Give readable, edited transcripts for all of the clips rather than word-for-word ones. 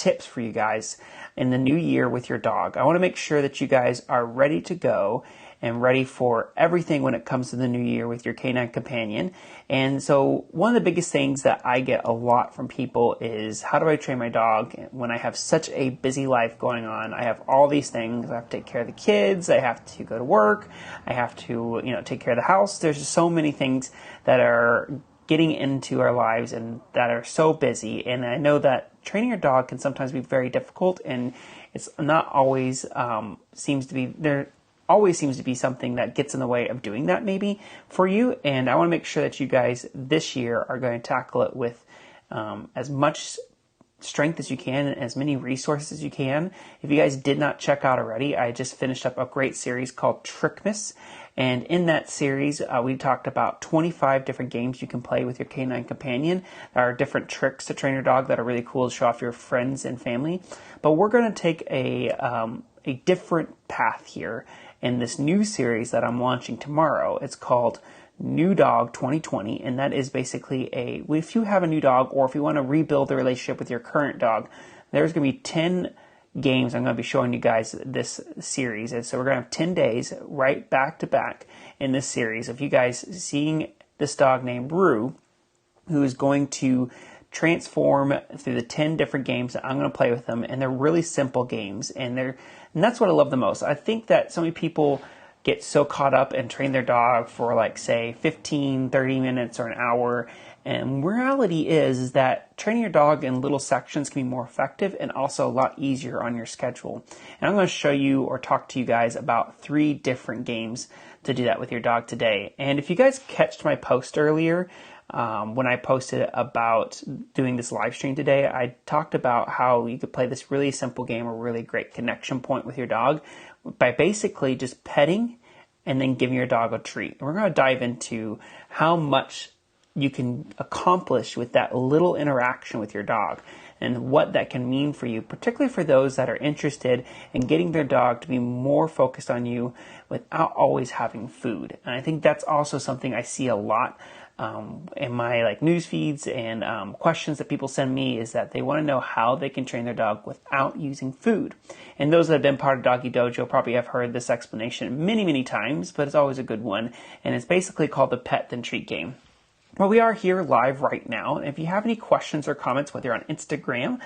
tips for you guys in the new year with your dog. I want to make sure that you guys are ready to go and ready for everything when it comes to the new year with your canine companion. And so one of the biggest things that I get a lot from people is, how do I train my dog when I have such a busy life going on? I have all these things. I have to take care of the kids. I have to go to work. I have to, take care of the house. There's just so many things that are getting into our lives and that are so busy. And I know that training your dog can sometimes be very difficult, and it's not always seems to be something that gets in the way of doing that maybe for you. And I want to make sure that you guys this year are going to tackle it with as much strength as you can and as many resources as you can. If you guys did not check out already, I just finished up a great series called Trickmas. And in that series, we talked about 25 different games you can play with your canine companion. There are different tricks to train your dog that are really cool to show off your friends and family. But we're going to take a different path here in this new series that I'm launching tomorrow. It's called New Dog 2020, and that is basically if you have a new dog, or if you want to rebuild the relationship with your current dog, there's going to be 10 games I'm going to be showing you guys this series. And so we're going to have 10 days right back to back in this series of you guys seeing this dog named Rue, who is going to transform through the 10 different games that I'm going to play with them. And they're really simple games, and that's what I love the most. I think that so many people get so caught up and train their dog for, like, say 15, 30 minutes or an hour. And reality is that training your dog in little sections can be more effective and also a lot easier on your schedule. And I'm going to show you or talk to you guys about 3 different games to do that with your dog today. And if you guys catched my post earlier, when I posted about doing this live stream today, I talked about how you could play this really simple game, a really great connection point with your dog, by basically just petting and then giving your dog a treat. And we're going to dive into how much you can accomplish with that little interaction with your dog and what that can mean for you, particularly for those that are interested in getting their dog to be more focused on you without always having food. And I think that's also something I see a lot in my news feeds and questions that people send me, is that they want to know how they can train their dog without using food. And those that have been part of Doggy Dojo probably have heard this explanation many, many times, but it's always a good one. And it's basically called the Pet Then Treat game. Well, we are here live right now. And if you have any questions or comments, whether you're on Instagram,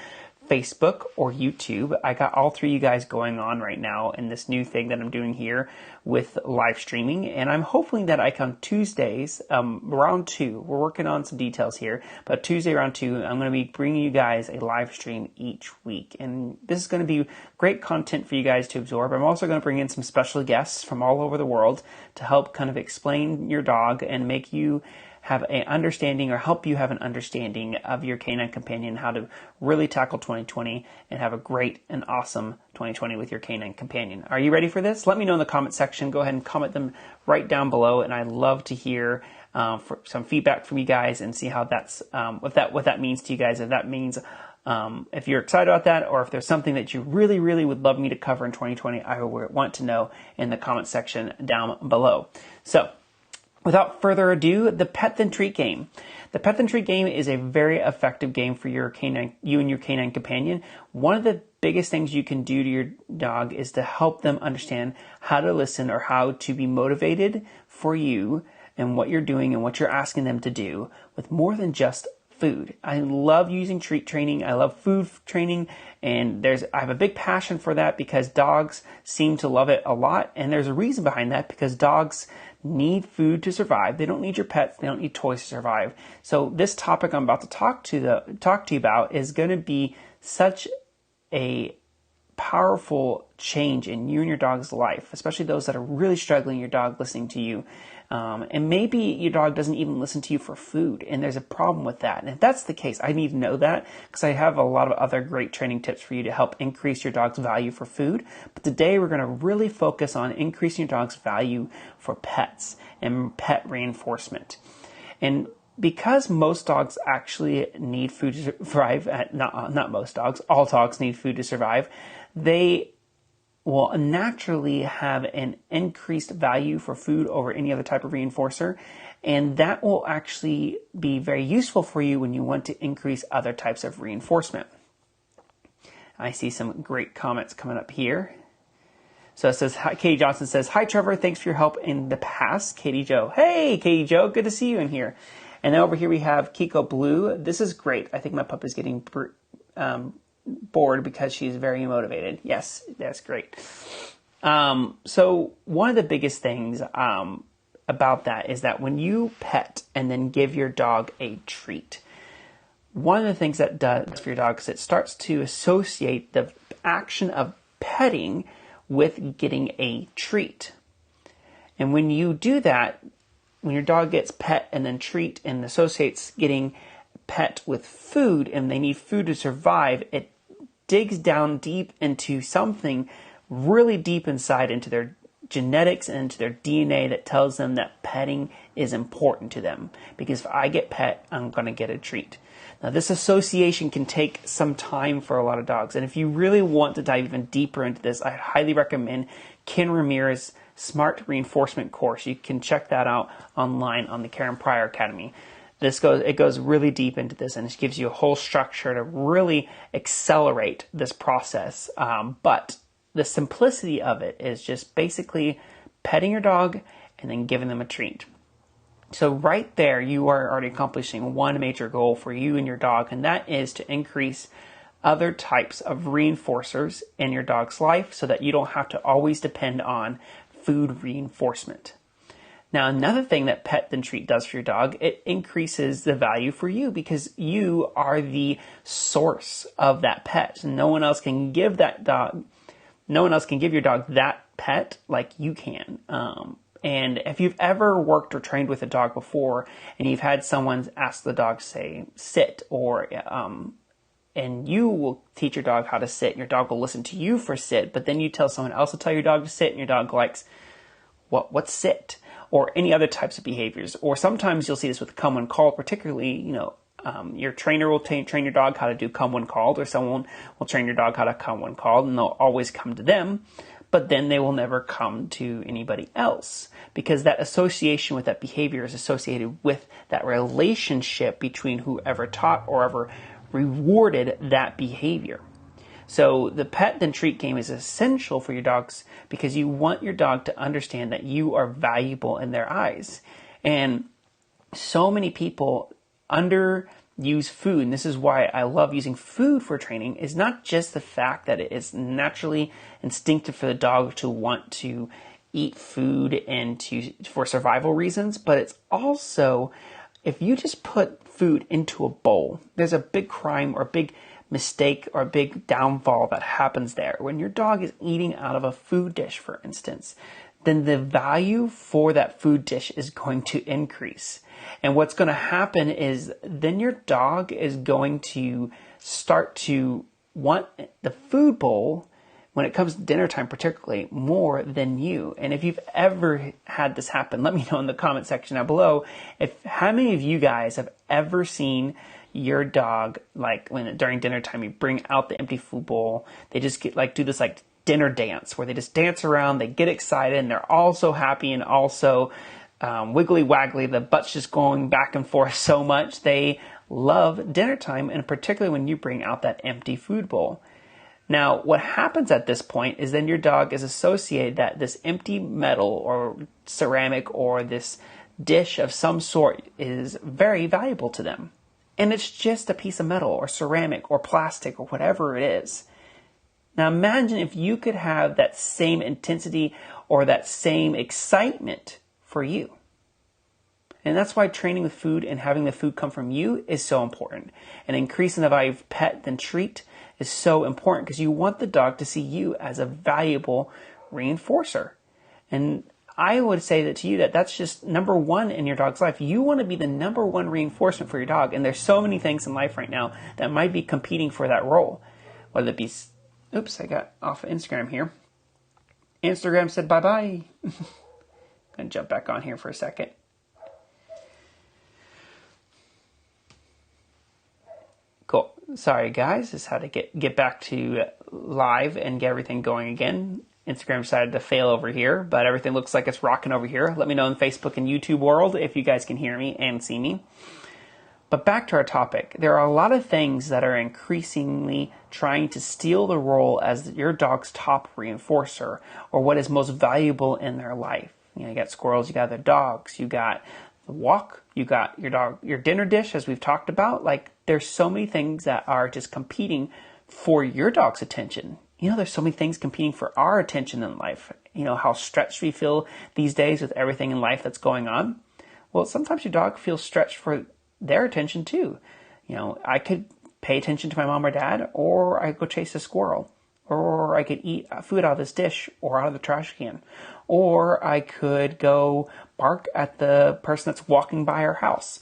Facebook, or YouTube, I got all 3 of you guys going on right now in this new thing that I'm doing here with live streaming. And I'm hoping that on Tuesdays, around 2, we're working on some details here, but Tuesday around 2, I'm going to be bringing you guys a live stream each week. And this is going to be great content for you guys to absorb. I'm also going to bring in some special guests from all over the world to help kind of explain your dog and make you have an understanding, or help you have an understanding of your canine companion, how to really tackle 2020 and have a great and awesome 2020 with your canine companion. Are you ready for this? Let me know in the comment section. Go ahead and comment them right down below, and I'd love to hear for some feedback from you guys and see how that's what that means to you guys. If that means if you're excited about that, or if there's something that you really, really would love me to cover in 2020, I want to know in the comment section down below. So, without further ado, the Pet Then Treat game. The Pet Then Treat game is a very effective game for you and your canine companion. One of the biggest things you can do to your dog is to help them understand how to listen, or how to be motivated for you and what you're doing and what you're asking them to do with more than just food. I love using treat training. I love food training, and I have a big passion for that because dogs seem to love it a lot. And there's a reason behind that, because dogs need food to survive. They don't need your pets. They don't need toys to survive. So this topic I'm about to talk to you about is going to be such a powerful change in you and your dog's life, especially those that are really struggling, your dog listening to you. And maybe your dog doesn't even listen to you for food, and there's a problem with that. And if that's the case, I need to know that, because I have a lot of other great training tips for you to help increase your dog's value for food. But today we're going to really focus on increasing your dog's value for pets and pet reinforcement. And because most dogs actually need food to survive, not most dogs, all dogs need food to survive, they will naturally have an increased value for food over any other type of reinforcer. And that will actually be very useful for you when you want to increase other types of reinforcement. I see some great comments coming up here. So it says, Katie Johnson says, "Hi Trevor, thanks for your help in the past." Katie Joe. Hey Katie Joe, good to see you in here. And then over here we have Kiko Blue. This is great. I think my pup is getting bored because she's very motivated. Yes, that's great. So one of the biggest things about that is that when you pet and then give your dog a treat, one of the things that does for your dog is it starts to associate the action of petting with getting a treat. And when you do that, when your dog gets pet and then treat and associates getting pet with food and they need food to survive, it digs down deep into something really deep inside into their genetics and into their DNA that tells them that petting is important to them. Because if I get pet, I'm going to get a treat. Now, this association can take some time for a lot of dogs. And if you really want to dive even deeper into this, I highly recommend Ken Ramirez's Smart Reinforcement course. You can check that out online on the Karen Pryor Academy. It goes really deep into this, and it gives you a whole structure to really accelerate this process. But the simplicity of it is just basically petting your dog and then giving them a treat. So right there, you are already accomplishing one major goal for you and your dog, and that is to increase other types of reinforcers in your dog's life so that you don't have to always depend on food reinforcement. Now, another thing that Pet Then Treat does for your dog, it increases the value for you because you are the source of that pet. No one else can give your dog that pet like you can. And if you've ever worked or trained with a dog before and you've had someone ask the dog, say, sit, or and you will teach your dog how to sit, and your dog will listen to you for sit, but then you tell someone else to tell your dog to sit, and your dog likes, what's sit? Or any other types of behaviors. Or sometimes you'll see this with come when called, particularly, your trainer will train your dog how to do come when called, or someone will train your dog how to come when called, and they'll always come to them, but then they will never come to anybody else because that association with that behavior is associated with that relationship between whoever taught or ever rewarded that behavior. So the Pet Then Treat game is essential for your dogs because you want your dog to understand that you are valuable in their eyes. And so many people underuse food, and this is why I love using food for training, is not just the fact that it is naturally instinctive for the dog to want to eat food and for survival reasons, but it's also, if you just put food into a bowl, there's a big crime or a big mistake or a big downfall that happens there. When your dog is eating out of a food dish, for instance, then the value for that food dish is going to increase. And what's going to happen is then your dog is going to start to want the food bowl when it comes to dinner time, particularly more than you. And if you've ever had this happen, let me know in the comment section down below. How many of you guys have ever seen your dog, like during dinner time, you bring out the empty food bowl, they just do this dinner dance where they just dance around, they get excited, and they're all so happy and also wiggly waggly, the butt's just going back and forth so much. They love dinner time, and particularly when you bring out that empty food bowl. Now, what happens at this point is then your dog is associated that this empty metal or ceramic or this dish of some sort is very valuable to them. And it's just a piece of metal or ceramic or plastic or whatever it is. Now imagine if you could have that same intensity or that same excitement for you. And that's why training with food and having the food come from you is so important. And increasing the value of Pet Then Treat is so important because you want the dog to see you as a valuable reinforcer. And I would say that to you that's just number one in your dog's life. You want to be the number one reinforcement for your dog. And there's so many things in life right now that might be competing for that role. Whether it be, oops, I got off of Instagram here. Instagram said bye-bye. I'm going to jump back on here for a second. Cool. Sorry, guys. Just had to get back to live and get everything going again. Instagram decided to fail over here, but everything looks like it's rocking over here. Let me know in Facebook and YouTube world if you guys can hear me and see me. But back to our topic, there are a lot of things that are increasingly trying to steal the role as your dog's top reinforcer, or what is most valuable in their life. You got squirrels, you got other dogs, you got the walk, you got your dog, your dinner dish, as we've talked about. Like, there's so many things that are just competing for your dog's attention. There's so many things competing for our attention in life. How stretched we feel these days with everything in life that's going on. Well, sometimes your dog feels stretched for their attention too. I could pay attention to my mom or dad, or I could go chase a squirrel, or I could eat food out of this dish or out of the trash can, or I could go bark at the person that's walking by our house.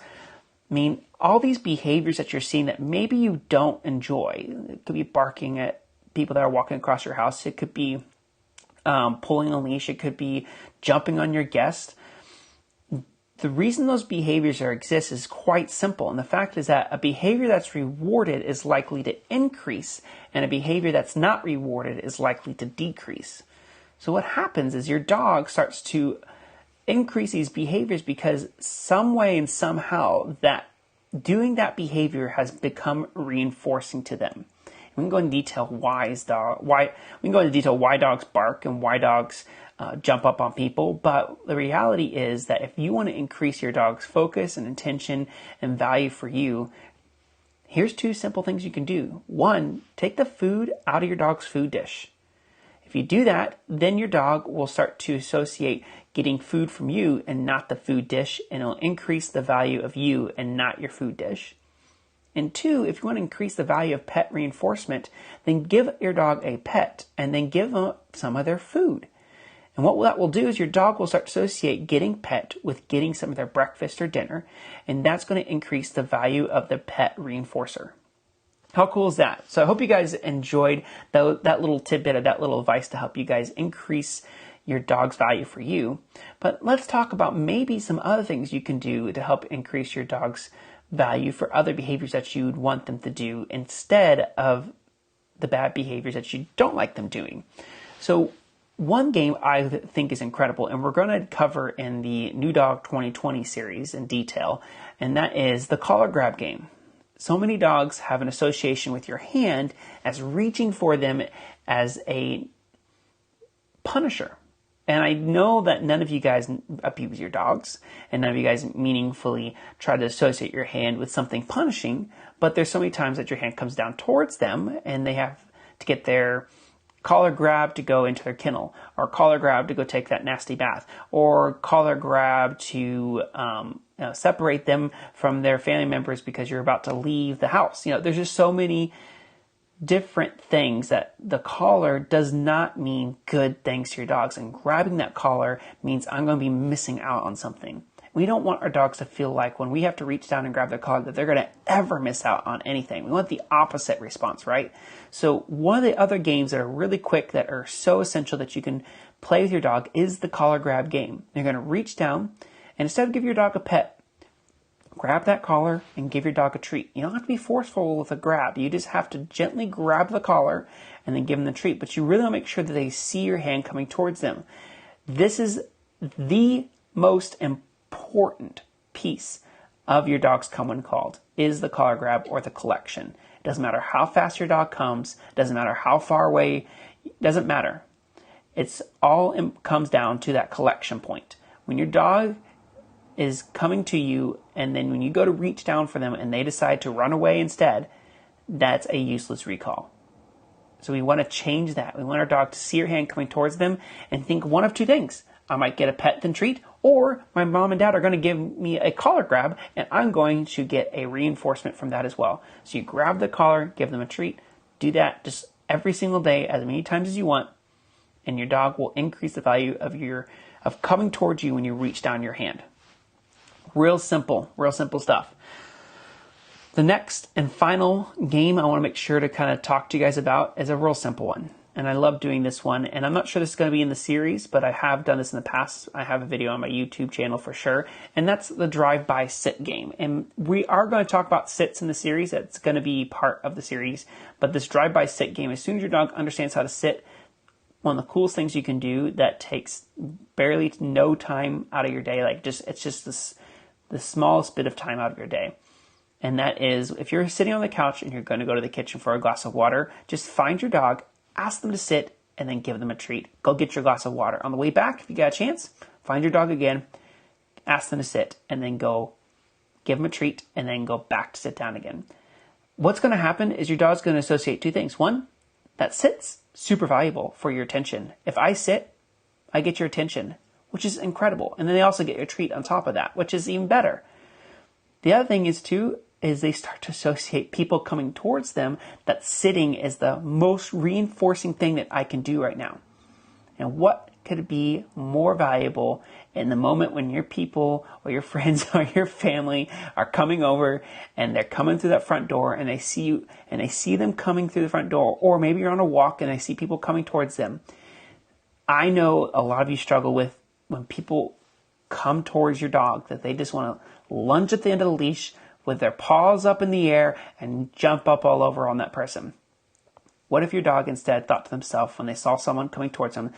All these behaviors that you're seeing that maybe you don't enjoy. It could be barking at people that are walking across your house. It could be pulling a leash. It could be jumping on your guest. The reason those behaviors exist is quite simple. And the fact is that a behavior that's rewarded is likely to increase, and a behavior that's not rewarded is likely to decrease. So what happens is your dog starts to increase these behaviors because some way and somehow that doing that behavior has become reinforcing to them. We can go into detail why dogs bark and why dogs jump up on people. But the reality is that if you want to increase your dog's focus and attention and value for you, here's 2 simple things you can do. 1, take the food out of your dog's food dish. If you do that, then your dog will start to associate getting food from you and not the food dish, and it'll increase the value of you and not your food dish. And 2, if you want to increase the value of pet reinforcement, then give your dog a pet and then give them some of their food. And what that will do is your dog will start to associate getting pet with getting some of their breakfast or dinner, and that's going to increase the value of the pet reinforcer. How cool is that? So I hope you guys enjoyed that little tidbit of that little advice to help you guys increase your dog's value for you. But let's talk about maybe some other things you can do to help increase your dog's value for other behaviors that you would want them to do instead of the bad behaviors that you don't like them doing. So one game I think is incredible, and we're going to cover in the New Dog 2020 series in detail, and that is the collar grab game. So many dogs have an association with your hand as reaching for them as a punisher. And I know that none of you guys abuse your dogs, and none of you guys meaningfully try to associate your hand with something punishing, but there's so many times that your hand comes down towards them and they have to get their collar grab to go into their kennel, or collar grab to go take that nasty bath, or collar grab to separate them from their family members because you're about to leave the house. There's just so many different things that the collar does not mean good things to your dogs, and grabbing that collar means I'm going to be missing out on something. We don't want our dogs to feel like when we have to reach down and grab their collar that they're going to ever miss out on anything. We want the opposite response, right? So one of the other games that are really quick that are so essential that you can play with your dog is the collar grab game. You're going to reach down, and instead of giving your dog a pet, grab that collar and give your dog a treat. You don't have to be forceful with a grab. You just have to gently grab the collar and then give them the treat. But you really want to make sure that they see your hand coming towards them. This is the most important piece of your dog's come when called, is the collar grab or the collection. It doesn't matter how fast your dog comes. It doesn't matter how far away. It doesn't matter. It's all comes down to that collection point. When your dog is coming to you, and then when you go to reach down for them and they decide to run away instead, that's a useless recall. So we want to change that. We want our dog to see your hand coming towards them and think one of 2 things. I might get a pet then treat, or my mom and dad are going to give me a collar grab and I'm going to get a reinforcement from that as well. So you grab the collar, give them a treat. Do that just every single day as many times as you want, and your dog will increase the value of coming towards you when you reach down your hand. Real simple stuff. The next and final game I want to make sure to kind of talk to you guys about is a real simple one. And I love doing this one. And I'm not sure this is going to be in the series, but I have done this in the past. I have a video on my YouTube channel for sure. And that's the drive-by sit game. And we are going to talk about sits in the series. It's going to be part of the series. But this drive-by sit game, as soon as your dog understands how to sit, one of the coolest things you can do that takes barely no time out of your day. It's just the smallest bit of time out of your day. And that is, if you're sitting on the couch and you're going to go to the kitchen for a glass of water, just find your dog, ask them to sit, and then give them a treat. Go get your glass of water. On the way back, if you got a chance, find your dog again, ask them to sit, and then go give them a treat, and then go back to sit down again. What's going to happen is your dog's going to associate two things. One, that sit's super valuable for your attention. If I sit, I get your attention, which is incredible. And then they also get your treat on top of that, which is even better. The other thing is too, is they start to associate people coming towards them that sitting is the most reinforcing thing that I can do right now. And what could be more valuable in the moment when your people or your friends or your family are coming over and they're coming through that front door and they see you and they see them coming through the front door, or maybe you're on a walk and they see people coming towards them. I know a lot of you struggle with when people come towards your dog that they just want to lunge at the end of the leash with their paws up in the air and jump up all over on that person. What if your dog instead thought to themselves when they saw someone coming towards them,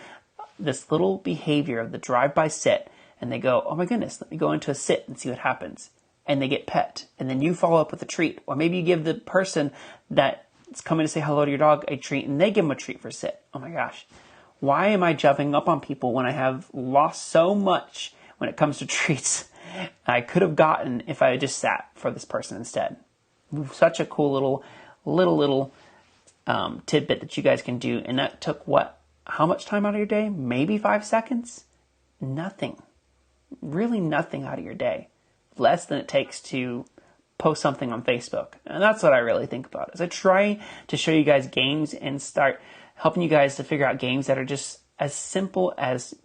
this little behavior of the drive-by sit, and they go, oh my goodness, let me go into a sit and see what happens. And they get pet. And then you follow up with a treat. Or maybe you give the person that's coming to say hello to your dog a treat and they give them a treat for a sit. Oh my gosh. Why am I jumping up on people when I have lost so much when it comes to treats I could have gotten if I had just sat for this person instead? Such a cool little tidbit that you guys can do. And that took how much time out of your day? Maybe 5 seconds? Nothing. Really nothing out of your day. Less than it takes to post something on Facebook. And that's what I really think about. Is I try to show you guys games and start helping you guys to figure out games that are just as simple as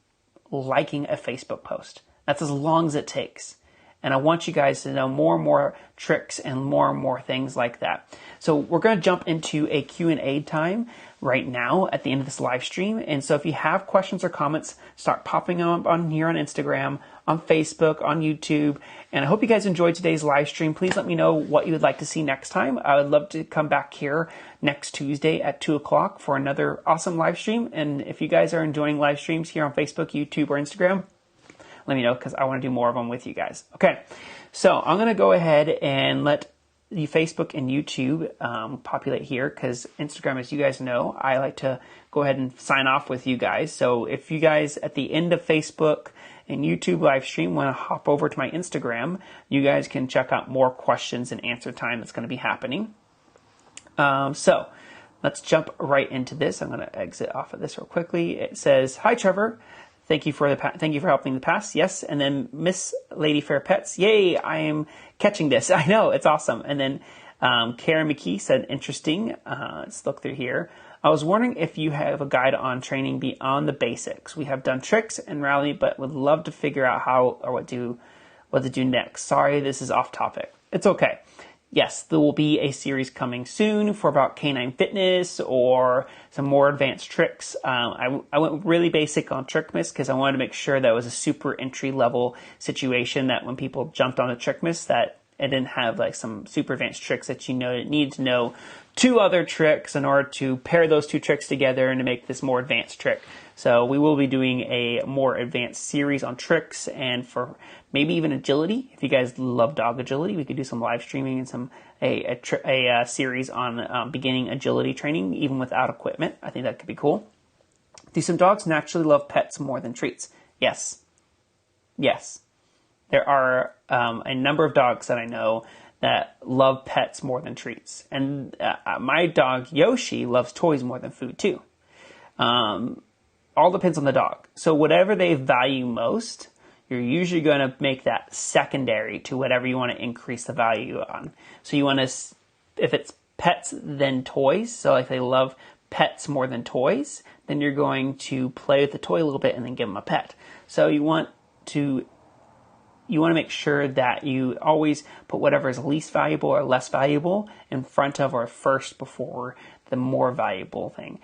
liking a Facebook post. That's as long as it takes. And I want you guys to know more and more tricks and more things like that. So we're going to jump into a Q&A time right now at the end of this live stream. And so if you have questions or comments, start popping them up on here on Instagram, on Facebook, on YouTube. And I hope you guys enjoyed today's live stream. Please let me know what you would like to see next time. I would love to come back here next Tuesday at 2 o'clock for another awesome live stream. And if you guys are enjoying live streams here on Facebook, YouTube, or Instagram, let me know because I want to do more of them with you guys. Okay, so I'm going to go ahead and let the Facebook and YouTube populate here because Instagram, as you guys know, I like to go ahead and sign off with you guys. So if you guys at the end of Facebook and YouTube live stream want to hop over to my Instagram, you guys can check out more questions and answer time that's going to be happening. So let's jump right into this. I'm going to exit off of this real quickly. It says, "Hi Trevor. Thank you for helping the past." Yes. And then Miss Lady Fair Pets. Yay, I am catching this. I know, it's awesome. And then Karen McKee said, interesting. Let's look through here. I was wondering if you have a guide on training beyond the basics. We have done tricks and rally, but would love to figure out how or what to do next. Sorry, this is off topic. It's okay. Yes, there will be a series coming soon for about canine fitness or some more advanced tricks. I went really basic on Trick Miss because I wanted to make sure that it was a super entry level situation that when people jumped on the Trick Miss that it didn't have like some super advanced tricks that you need to know 2 other tricks in order to pair those 2 tricks together and to make this more advanced trick. So we will be doing a more advanced series on tricks and for maybe even agility. If you guys love dog agility, we could do some live streaming and a series on beginning agility training, even without equipment. I think that could be cool. Do some dogs naturally love pets more than treats? Yes. Yes. There are a number of dogs that I know that love pets more than treats. And my dog, Yoshi, loves toys more than food, too. All depends on the dog. So whatever they value most, you're usually going to make that secondary to whatever you want to increase the value on. So you want to, if it's pets then toys, so if they love pets more than toys, then you're going to play with the toy a little bit and then give them a pet. So you want to make sure that you always put whatever is least valuable or less valuable in front of or first before the more valuable thing.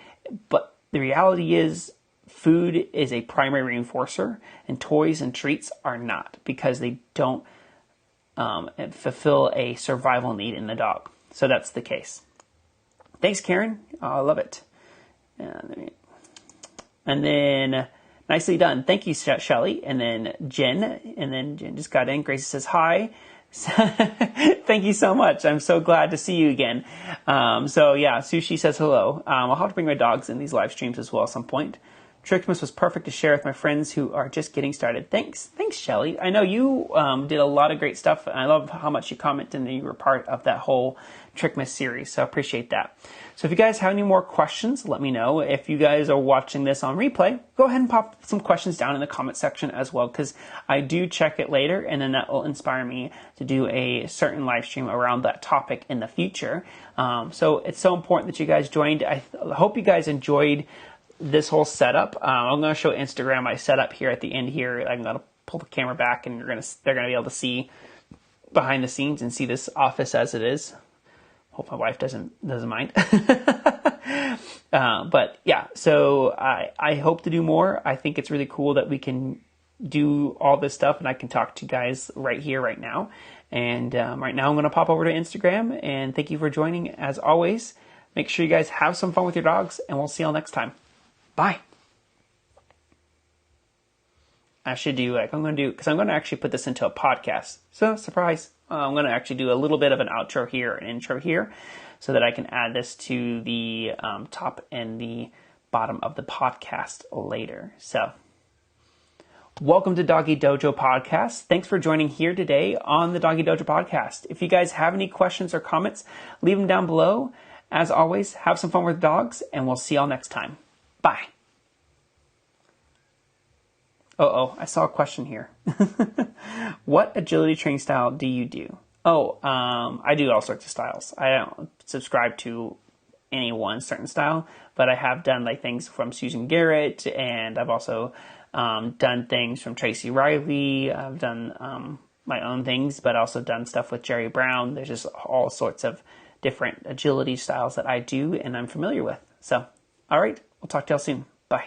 But the reality is food is a primary reinforcer and toys and treats are not because they don't fulfill a survival need in the dog. So that's the case. Thanks, Karen. I love it. And then nicely done. Thank you, Shelly. And then Jen just got in. Gracie says, hi. Thank you so much. I'm so glad to see you again. So yeah, Sushi says hello. I'll have to bring my dogs in these live streams as well at some point. Trickmas was perfect to share with my friends who are just getting started. Thanks, Shelly. I know you did a lot of great stuff, and I love how much you commented and you were part of that whole Trickmas series, so I appreciate that. So if you guys have any more questions, let me know. If you guys are watching this on replay, go ahead and pop some questions down in the comment section as well, because I do check it later, and then that will inspire me to do a certain live stream around that topic in the future. So it's so important that you guys joined. I hope you guys enjoyed this whole setup. I'm going to show Instagram my setup here at the end here. I'm going to pull the camera back, and they're going to be able to see behind the scenes and see this office as it is. Hope my wife doesn't mind. But yeah, so I hope to do more. I think it's really cool that we can do all this stuff, and I can talk to you guys right here, right now. And right now I'm going to pop over to Instagram, and thank you for joining as always. Make sure you guys have some fun with your dogs, and we'll see you all next time. Bye. I should do because I'm going to actually put this into a podcast. So surprise. I'm going to actually do a little bit of an outro here, an intro here, so that I can add this to the top and the bottom of the podcast later. So welcome to Doggy Dojo Podcast. Thanks for joining here today on the Doggy Dojo Podcast. If you guys have any questions or comments, leave them down below. As always, have some fun with dogs, and we'll see y'all next time. Bye. I saw a question here. What agility training style do you do? I do all sorts of styles. I don't subscribe to any one certain style, but I have done like things from Susan Garrett, and I've also done things from Tracy Riley. I've done my own things, but also done stuff with Jerry Brown. There's just all sorts of different agility styles that I do and I'm familiar with. So, all right, we'll talk to y'all soon. Bye.